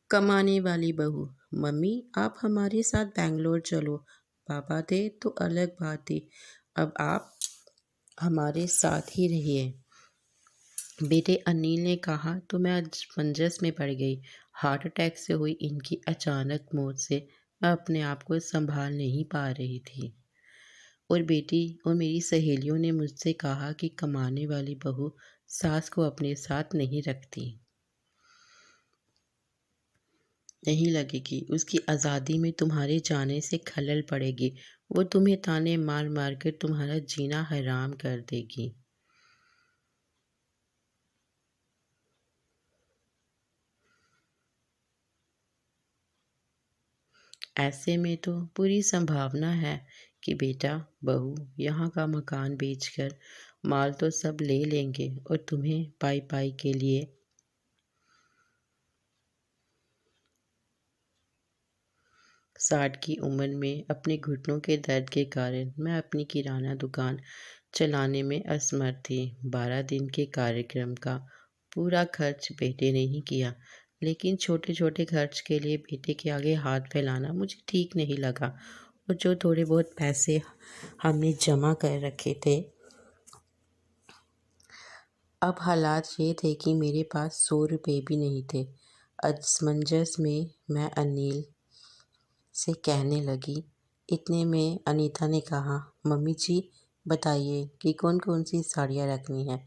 कमाने वाली बहू। मम्मी, आप हमारे साथ बैंगलोर चलो। पापा थे तो अलग बात थी, अब आप हमारे साथ ही रहिए। बेटे, अनिल ने कहा तो मैं असमंजस में पड़ गई। हार्ट अटैक से हुई इनकी अचानक मौत से मैं अपने आप को संभाल नहीं पा रही थी। और बेटी और मेरी सहेलियों ने मुझसे कहा कि कमाने वाली बहू सास को अपने साथ नहीं रखती, नहीं लगेगी, उसकी आज़ादी में तुम्हारे जाने से खलल पड़ेगी, वो तुम्हें ताने मार मार कर तुम्हारा जीना हराम कर देगी। ऐसे में तो पूरी संभावना है कि बेटा बहू यहाँ का मकान बेचकर माल तो सब ले लेंगे और तुम्हें पाई पाई के लिए 60 की उम्र में अपने घुटनों के दर्द के कारण मैं अपनी किराना दुकान चलाने में असमर्थ थी। 12 दिन के कार्यक्रम का पूरा खर्च बेटे ने ही किया, लेकिन छोटे छोटे खर्च के लिए बेटे के आगे हाथ फैलाना मुझे ठीक नहीं लगा। और जो थोड़े बहुत पैसे हमने जमा कर रखे थे, अब हालात ये थे कि मेरे पास 100 रुपये भी नहीं थे। असमंजस में मैं अनिल से कहने लगी। इतने में अनीता ने कहा, मम्मी जी बताइए कि कौन कौन सी साड़ियाँ रखनी है,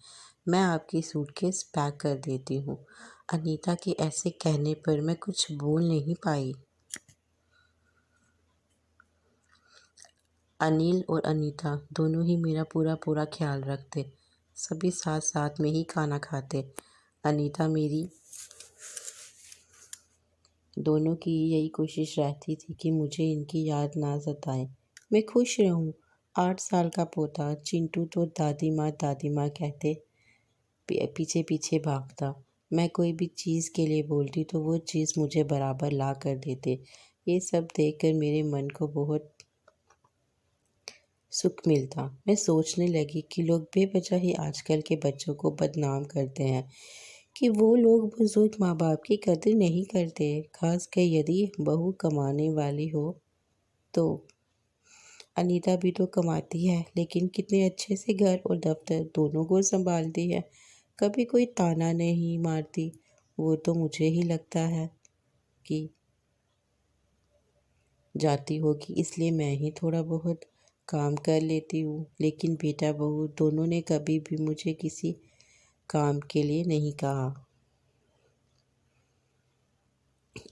मैं आपकी सूटकेस पैक कर देती हूँ। अनीता के ऐसे कहने पर मैं कुछ बोल नहीं पाई। अनिल और अनीता दोनों ही मेरा पूरा पूरा ख्याल रखते, सभी साथ साथ में ही खाना खाते। अनीता मेरी दोनों की यही कोशिश रहती थी कि मुझे इनकी याद ना सताए, मैं खुश रहूं। 8 साल का पोता चिंटू तो दादी माँ कहते पीछे पीछे भागता। मैं कोई भी चीज़ के लिए बोलती तो वो चीज़ मुझे बराबर ला कर देते। ये सब देखकर मेरे मन को बहुत सुख मिलता। मैं सोचने लगी कि लोग बेवजह ही आजकल के बच्चों को बदनाम करते हैं कि वो लोग बुजुर्ग माँ बाप की कदर नहीं करते, खासकर यदि बहू कमाने वाली हो तो। अनीता भी तो कमाती है, लेकिन कितने अच्छे से घर और दफ्तर दोनों को संभालती है, कभी कोई ताना नहीं मारती। वो तो मुझे ही लगता है कि जाती होगी, इसलिए मैं ही थोड़ा बहुत काम कर लेती हूँ। लेकिन बेटा बहू दोनों ने कभी भी मुझे किसी काम के लिए नहीं कहा।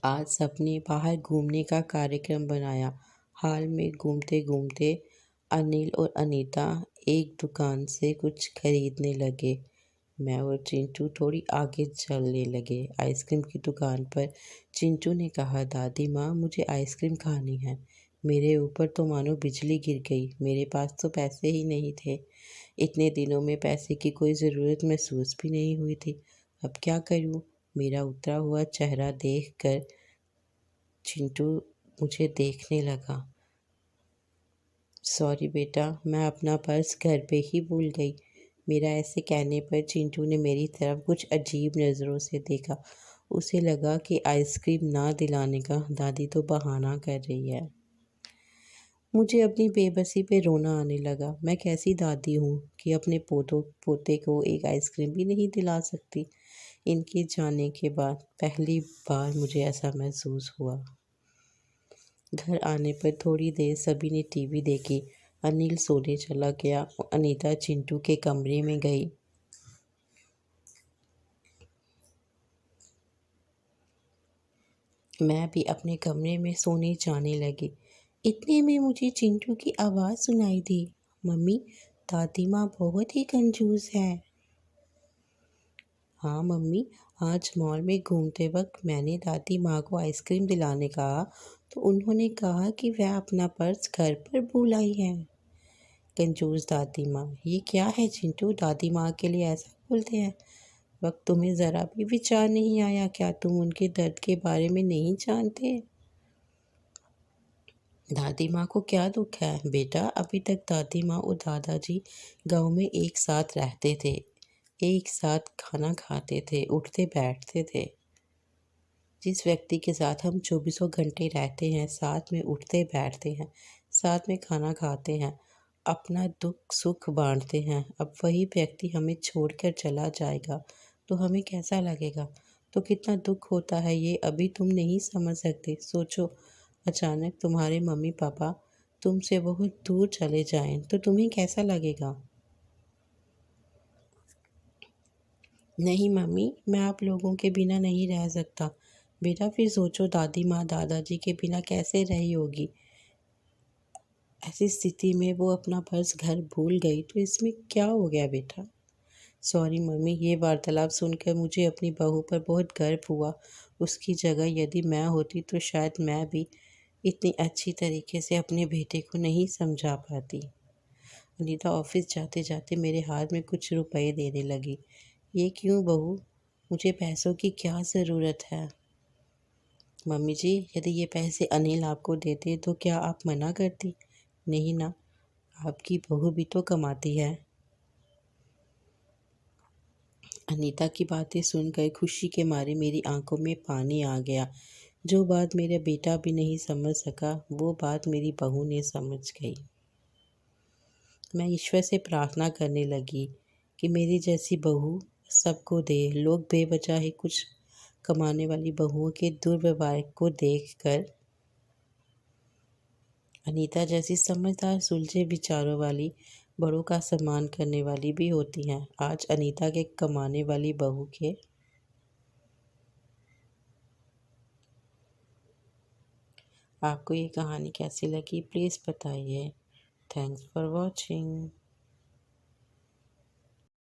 आज सबने बाहर घूमने का कार्यक्रम बनाया। हाल में घूमते घूमते अनिल और अनीता एक दुकान से कुछ खरीदने लगे। मैं और चिंटू थोड़ी आगे चलने लगे। आइसक्रीम की दुकान पर चिंटू ने कहा, दादी माँ मुझे आइसक्रीम खानी है। मेरे ऊपर तो मानो बिजली गिर गई, मेरे पास तो पैसे ही नहीं थे। इतने दिनों में पैसे की कोई ज़रूरत महसूस भी नहीं हुई थी। अब क्या करूँ? मेरा उतरा हुआ चेहरा देखकर चिंटू मुझे देखने लगा। सॉरी बेटा, मैं अपना पर्स घर पे ही भूल गई। मेरा ऐसे कहने पर चिंटू ने मेरी तरफ कुछ अजीब नज़रों से देखा। उसे लगा कि आइसक्रीम ना दिलाने का दादी तो बहाना कर रही है। मुझे अपनी बेबसी पे रोना आने लगा। मैं कैसी दादी हूँ कि अपने पोते को एक आइसक्रीम भी नहीं दिला सकती। इनके जाने के बाद पहली बार मुझे ऐसा महसूस हुआ। घर आने पर थोड़ी देर सभी ने टीवी देखी। अनिल सोने चला गया और अनीता चिंटू के कमरे में गई। मैं भी अपने कमरे में सोने जाने लगी। इतने में मुझे चिंटू की आवाज़ सुनाई दी, मम्मी दादी माँ बहुत ही कंजूस है। हाँ मम्मी, आज मॉल में घूमते वक्त मैंने दादी माँ को आइसक्रीम दिलाने कहा तो उन्होंने कहा कि वह अपना पर्स घर पर भूल आई है। कंजूस दादी माँ, ये क्या है चिंटू, दादी माँ के लिए ऐसा बोलते हैं? वक्त तुम्हें ज़रा भी विचार नहीं आया क्या? तुम उनके दर्द के बारे में नहीं जानते? दादी माँ को क्या दुख है बेटा? अभी तक दादी माँ और दादाजी गांव में एक साथ रहते थे, एक साथ खाना खाते थे, उठते बैठते थे। जिस व्यक्ति के साथ हम चौबीसों घंटे रहते हैं, साथ में उठते बैठते हैं, साथ में खाना खाते हैं, अपना दुख सुख बांटते हैं, अब वही व्यक्ति हमें छोड़कर चला जाएगा तो हमें कैसा लगेगा? तो कितना दुख होता है ये अभी तुम नहीं समझ सकते। सोचो, अचानक तुम्हारे मम्मी पापा तुमसे बहुत दूर चले जाएं तो तुम्हें कैसा लगेगा? नहीं मम्मी, मैं आप लोगों के बिना नहीं रह सकता। बेटा फिर सोचो, दादी माँ दादाजी के बिना कैसे रही होगी। ऐसी स्थिति में वो अपना पर्स घर भूल गई तो इसमें क्या हो गया बेटा? सॉरी मम्मी, ये वार्तालाप सुनकर मुझे अपनी बहू पर बहुत गर्व हुआ। उसकी जगह यदि मैं होती तो शायद मैं भी इतनी अच्छी तरीके से अपने बेटे को नहीं समझा पाती। अनीता ऑफिस जाते जाते मेरे हाथ में कुछ रुपए देने लगी। ये क्यों बहू? मुझे पैसों की क्या ज़रूरत है? मम्मी जी, यदि ये पैसे अनिल आपको देते तो क्या आप मना करती? नहीं ना, आपकी बहू भी तो कमाती है। अनीता की बातें सुनकर खुशी के मारे मेरी आंखों में पानी आ गया। जो बात मेरा बेटा भी नहीं समझ सका, वो बात मेरी बहू ने समझ गई। मैं ईश्वर से प्रार्थना करने लगी कि मेरी जैसी बहू सबको दे। लोग बेवजह ही कुछ कमाने वाली बहुओं के दुर्व्यवहार को देखकर अनीता जैसी समझदार सुलझे विचारों वाली बड़ों का सम्मान करने वाली भी होती हैं। आज अनीता के कमाने वाली बहू के आपको ये कहानी कैसी लगी प्लीज़ बताइए। Thanks for watching.